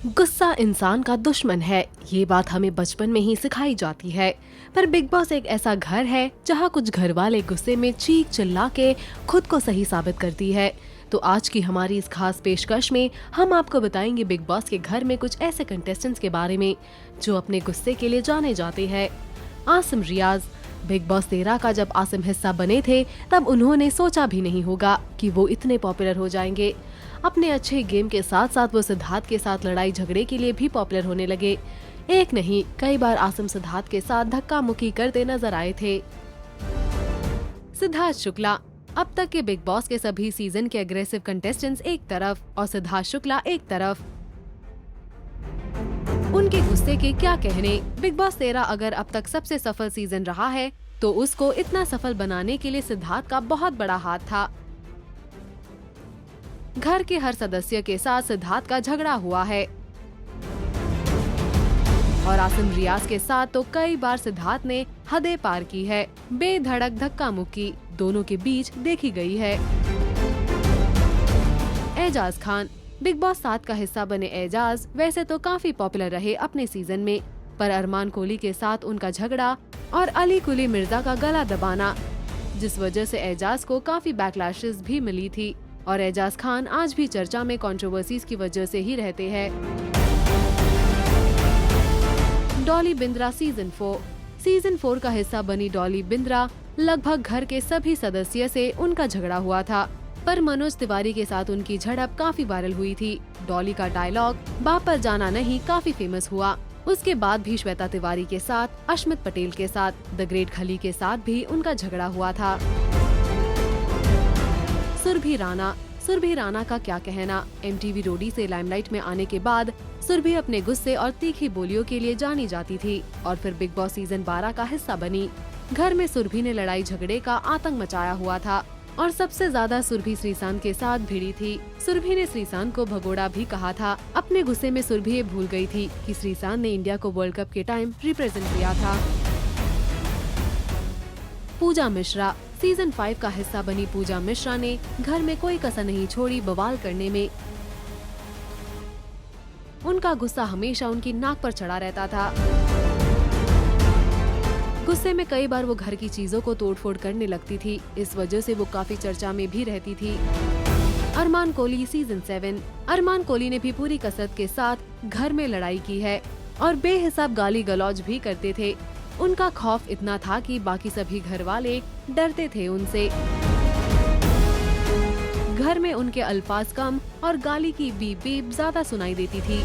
गुस्सा इंसान का दुश्मन है, ये बात हमें बचपन में ही सिखाई जाती है। पर बिग बॉस एक ऐसा घर है जहाँ कुछ घर वाले गुस्से में चीख चिल्ला के खुद को सही साबित करती है। तो आज की हमारी इस खास पेशकश में हम आपको बताएंगे बिग बॉस के घर में कुछ ऐसे कंटेस्टेंट्स के बारे में जो अपने गुस्से के लिए जाने जाते हैं। आसिम रियाज। बिग बॉस 13 का जब आसिम हिस्सा बने थे तब उन्होंने सोचा भी नहीं होगा कि वो इतने पॉपुलर हो जाएंगे। अपने अच्छे गेम के साथ साथ वो सिद्धार्थ के साथ लड़ाई झगड़े के लिए भी पॉपुलर होने लगे। एक नहीं कई बार आसिम सिद्धार्थ के साथ धक्का मुक्की करते नजर आए थे। सिद्धार्थ शुक्ला। अब तक के बिग बॉस के सभी सीजन के अग्रेसिव कंटेस्टेंट्स एक तरफ और सिद्धार्थ शुक्ला एक तरफ। उनके गुस्से के क्या कहने। बिग बॉस 13 अगर अब तक सबसे सफल सीजन रहा है तो उसको इतना सफल बनाने के लिए सिद्धार्थ का बहुत बड़ा हाथ था। घर के हर सदस्य के साथ सिद्धार्थ का झगड़ा हुआ है और आसिम रियाज के साथ तो कई बार सिद्धार्थ ने हदें पार की है। बेधड़क धक्का मुक्की दोनों के बीच देखी गई है। एजाज खान। बिग बॉस 7 का हिस्सा बने एजाज वैसे तो काफी पॉपुलर रहे अपने सीजन में, पर अरमान कोहली के साथ उनका झगड़ा और अली कुली मिर्जा का गला दबाना, जिस वजह से एजाज को काफी बैकलैशेस भी मिली थी और एजाज खान आज भी चर्चा में कंट्रोवर्सीज की वजह से ही रहते हैं। डॉली बिंद्रा सीजन 4 का हिस्सा बनी डॉली बिंद्रा लगभग घर के सभी सदस्य से उनका झगड़ा हुआ था, पर मनोज तिवारी के साथ उनकी झड़प काफी वायरल हुई थी। डॉली का डायलॉग बाप पर जाना नहीं काफी फेमस हुआ। उसके बाद भी श्वेता तिवारी के साथ, अश्मित पटेल के साथ, द ग्रेट खली के साथ भी उनका झगड़ा हुआ था। सुरभि राणा का क्या कहना। MTV रोडी से लाइमलाइट में आने के बाद सुरभि अपने गुस्से और तीखी बोलियों के लिए जानी जाती थी और फिर बिग बॉस सीजन 12 का हिस्सा बनी। घर में सुरभि ने लड़ाई झगड़े का आतंक मचाया हुआ था और सबसे ज्यादा सुरभि श्रीशांत के साथ भिड़ी थी। सुरभि ने श्रीशांत को भगोड़ा भी कहा था। अपने गुस्से में सुरभि ये भूल गई थी कि श्रीशांत ने इंडिया को वर्ल्ड कप के टाइम रिप्रेजेंट किया था। पूजा मिश्रा। सीजन 5 का हिस्सा बनी पूजा मिश्रा ने घर में कोई कसर नहीं छोड़ी बवाल करने में। उनका गुस्सा हमेशा उनकी नाक पर चढ़ा रहता था। गुस्से में कई बार वो घर की चीजों को तोड़फोड़ करने लगती थी, इस वजह से वो काफी चर्चा में भी रहती थी। अरमान कोहली सीजन 7। अरमान कोहली ने भी पूरी कसरत के साथ घर में लड़ाई की है और बेहिसाब गाली गलौज भी करते थे। उनका खौफ इतना था कि बाकी सभी घर वाले डरते थे उनसे। घर में उनके अल्फाज कम और गाली की बीप बीप ज्यादा सुनाई देती थी।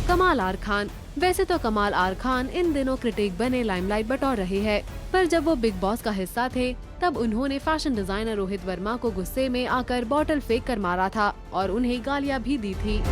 कमाल आर खान। वैसे तो कमाल आर खान इन दिनों क्रिटिक बने लाइमलाइट बटोर रहे हैं, पर जब वो बिग बॉस का हिस्सा थे तब उन्होंने फैशन डिजाइनर रोहित वर्मा को गुस्से में आकर बॉटल फेंक कर मारा था और उन्हें गालियां भी दी थी।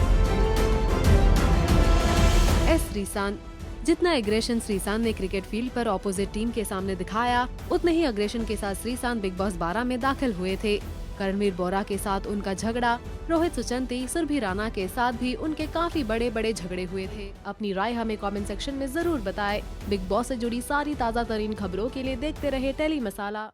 श्रीशांत। जितना एग्रेशन श्रीशांत ने क्रिकेट फील्ड पर ऑपोजिट टीम के सामने दिखाया, उतने ही अग्रेशन के साथ श्रीशांत बिग बॉस 12 में दाखिल हुए थे। करणवीर बोरा के साथ उनका झगड़ा, रोहित सुचंती, सुरभि राणा के साथ भी उनके काफी बड़े बड़े झगड़े हुए थे। अपनी राय हमें कमेंट सेक्शन में जरूर बताएं। बिग बॉस से जुड़ी सारी ताज़ा तरीन खबरों के लिए देखते रहे टेली मसाला।